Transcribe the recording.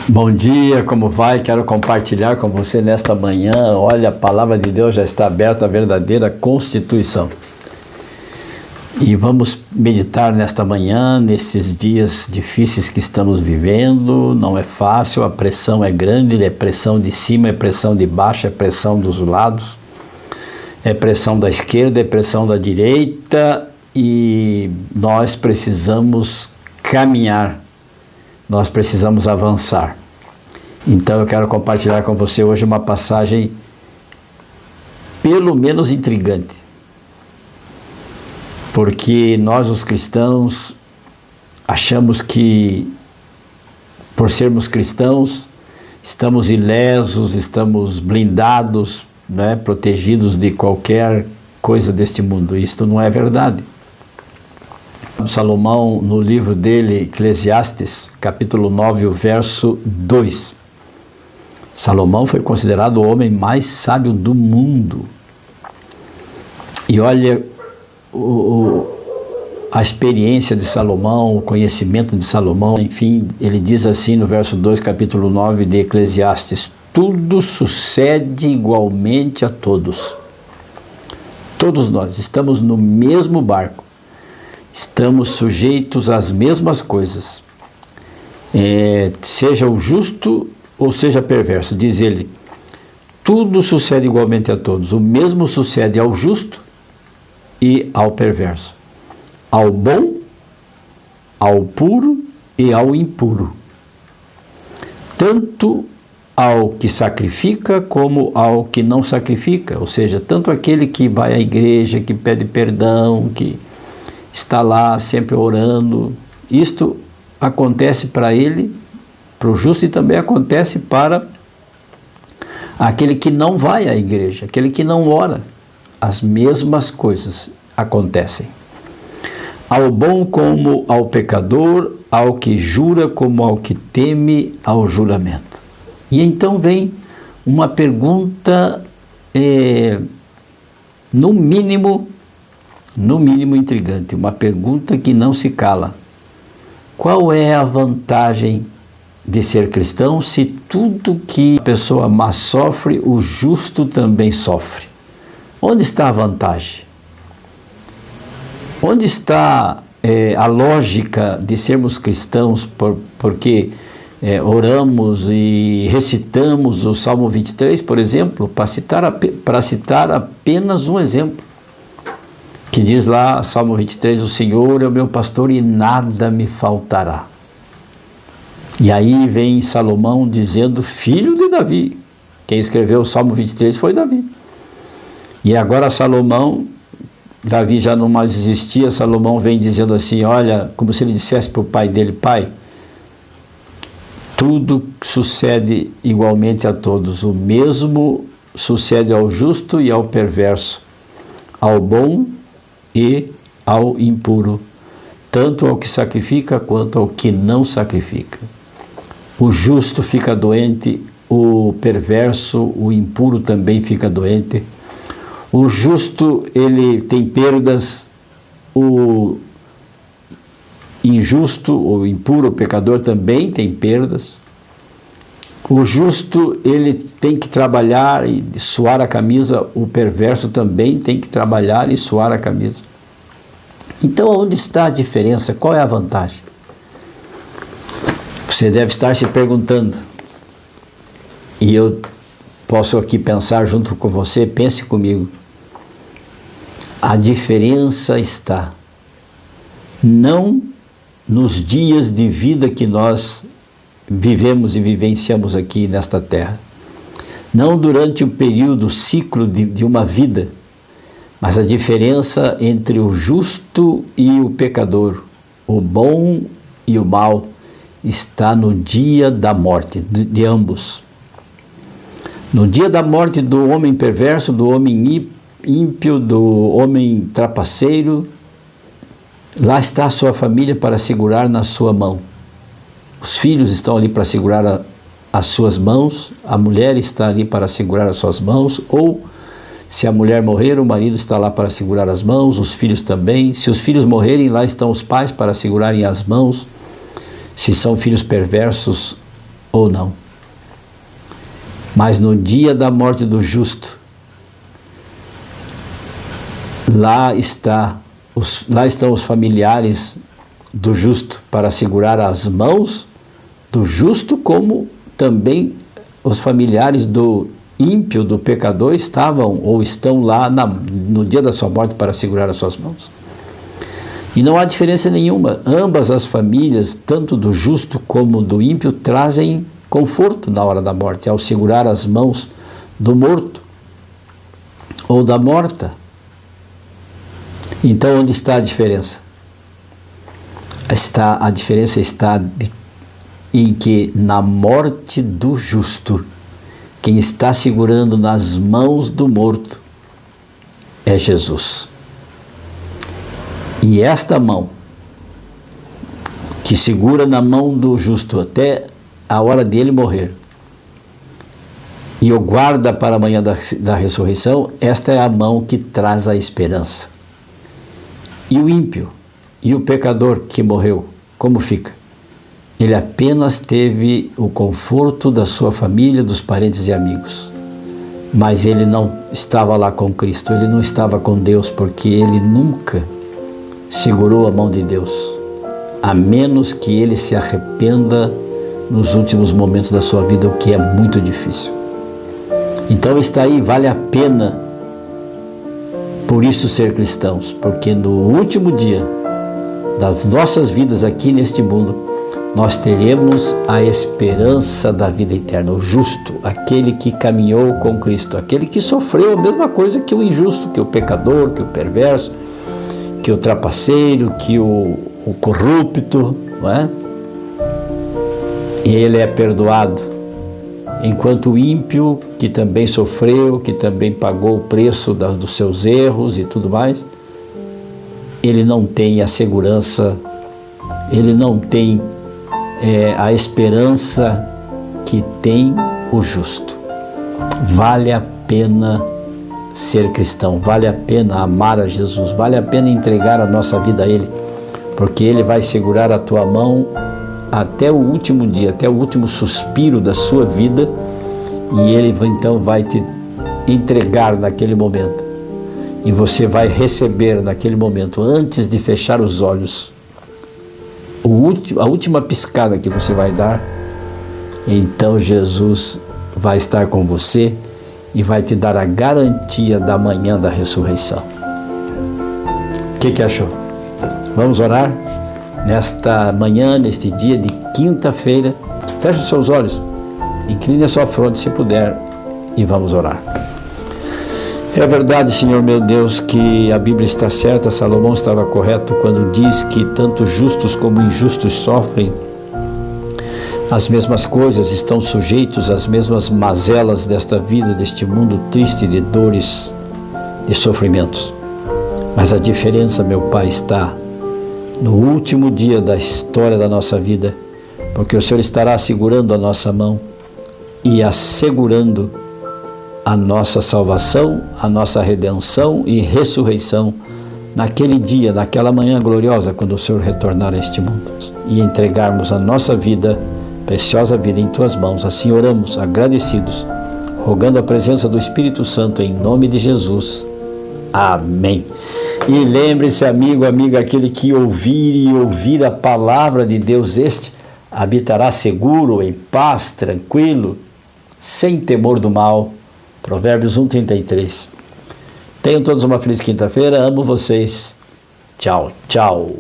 Bom dia, como vai? Quero compartilhar com você nesta manhã. Olha, a palavra de Deus já está aberta, a verdadeira Constituição. E vamos meditar nesta manhã, nesses dias difíceis que estamos vivendo. Não é fácil, a pressão é grande, é pressão de cima, é pressão de baixo, é pressão dos lados, é pressão da esquerda, é pressão da direita, e nós precisamos caminhar. Nós precisamos avançar. Então eu quero compartilhar com você hoje uma passagem pelo menos intrigante. Porque nós, os cristãos, achamos que, por sermos cristãos, estamos ilesos, estamos blindados, né, protegidos de qualquer coisa deste mundo. Isto não é verdade. Salomão, no livro dele, Eclesiastes, capítulo 9, o verso 2. Salomão foi considerado o homem mais sábio do mundo. E olha a experiência de Salomão, o conhecimento de Salomão, enfim, ele diz assim no verso 2, capítulo 9 de Eclesiastes: tudo sucede igualmente a todos. Todos nós estamos no mesmo barco. Estamos sujeitos às mesmas coisas, seja o justo ou seja perverso. Diz ele, tudo sucede igualmente a todos. O mesmo sucede ao justo e ao perverso, ao bom, ao puro e ao impuro, tanto ao que sacrifica como ao que não sacrifica. Ou seja, tanto aquele que vai à igreja, que pede perdão, que está lá sempre orando, isto acontece para ele, para o justo, e também acontece para aquele que não vai à igreja, aquele que não ora. As mesmas coisas acontecem. Ao bom como ao pecador, ao que jura como ao que teme ao juramento. E então vem uma pergunta, no mínimo intrigante, uma pergunta que não se cala. Qual é a vantagem de ser cristão se tudo que a pessoa má sofre, o justo também sofre? Onde está a vantagem? Onde está a lógica de sermos cristãos, porque oramos e recitamos o Salmo 23, por exemplo, para citar apenas um exemplo? Que diz lá, Salmo 23, o Senhor é o meu pastor e nada me faltará. E aí vem Salomão dizendo, filho de Davi. Quem escreveu o Salmo 23 foi Davi. E agora Davi já não mais existia, Salomão vem dizendo assim, olha, como se ele dissesse para o pai dele, pai, tudo sucede igualmente a todos. O mesmo sucede ao justo e ao perverso, ao bom e ao impuro, tanto ao que sacrifica quanto ao que não sacrifica. O justo fica doente, o perverso, o impuro também fica doente. O justo, ele tem perdas, o injusto, o impuro, o pecador também tem perdas. O justo, ele tem que trabalhar e suar a camisa, o perverso também tem que trabalhar e suar a camisa. Então, onde está a diferença? Qual é a vantagem? Você deve estar se perguntando. E eu posso aqui pensar junto com você, pense comigo. A diferença está não nos dias de vida que nós vivemos e vivenciamos aqui nesta terra, não durante o período, o ciclo de uma vida, mas a diferença entre o justo e o pecador, o bom e o mal, está no dia da morte de ambos. No dia da morte do homem perverso, do homem ímpio, do homem trapaceiro, lá está a sua família para segurar na sua mão. Os filhos estão ali para segurar as suas mãos, a mulher está ali para segurar as suas mãos, ou se a mulher morrer, o marido está lá para segurar as mãos, os filhos também. Se os filhos morrerem, lá estão os pais para segurarem as mãos. Se são filhos perversos, ou não. Mas no dia da morte do justo, lá estão os familiares do justo para segurar as mãos do justo, como também os familiares do ímpio, do pecador, estavam ou estão lá no dia da sua morte para segurar as suas mãos. E não há diferença nenhuma. Ambas as famílias, tanto do justo como do ímpio, trazem conforto na hora da morte, ao segurar as mãos do morto ou da morta. Então, onde está a diferença? A diferença está em que na morte do justo, quem está segurando nas mãos do morto é Jesus. E esta mão, que segura na mão do justo até a hora dele morrer, e o guarda para amanhã da ressurreição, esta é a mão que traz a esperança. E o ímpio, e o pecador que morreu, como fica? Ele apenas teve o conforto da sua família, dos parentes e amigos. Mas ele não estava lá com Cristo, ele não estava com Deus, porque ele nunca segurou a mão de Deus, a menos que ele se arrependa nos últimos momentos da sua vida, o que é muito difícil. Então está aí, vale a pena por isso ser cristãos, porque no último dia das nossas vidas aqui neste mundo, nós teremos a esperança da vida eterna, o justo, aquele que caminhou com Cristo, aquele que sofreu a mesma coisa que o injusto, que o pecador, que o perverso, que o trapaceiro, que o corrupto, não é? E ele é perdoado, enquanto o ímpio, que também sofreu, que também pagou o preço dos seus erros e tudo mais, ele não tem a segurança, ele não tem a esperança que tem o justo. Vale a pena ser cristão, vale a pena amar a Jesus, vale a pena entregar a nossa vida a Ele, porque Ele vai segurar a tua mão até o último dia, até o último suspiro da sua vida, e Ele então vai te entregar naquele momento, e você vai receber naquele momento, antes de fechar os olhos, a última piscada que você vai dar. Então Jesus vai estar com você e vai te dar a garantia da manhã da ressurreição. O que achou? Vamos orar? Nesta manhã, neste dia de quinta-feira, feche os seus olhos, incline a sua fronte se puder e vamos orar. É verdade, Senhor meu Deus, que a Bíblia está certa, Salomão estava correto quando diz que tanto justos como injustos sofrem as mesmas coisas, estão sujeitos às mesmas mazelas desta vida, deste mundo triste de dores, de sofrimentos. Mas a diferença, meu Pai, está no último dia da história da nossa vida, porque o Senhor estará segurando a nossa mão e assegurando a nossa salvação, a nossa redenção e ressurreição naquele dia, naquela manhã gloriosa, quando o Senhor retornar a este mundo e entregarmos a nossa vida, preciosa vida, em Tuas mãos. Assim oramos, agradecidos, rogando a presença do Espírito Santo em nome de Jesus. Amém. E lembre-se, amigo, amiga, aquele que ouvir a palavra de Deus, este habitará seguro, em paz, tranquilo, sem temor do mal. Provérbios 1:33. Tenham todos uma feliz quinta-feira. Amo vocês. Tchau, tchau.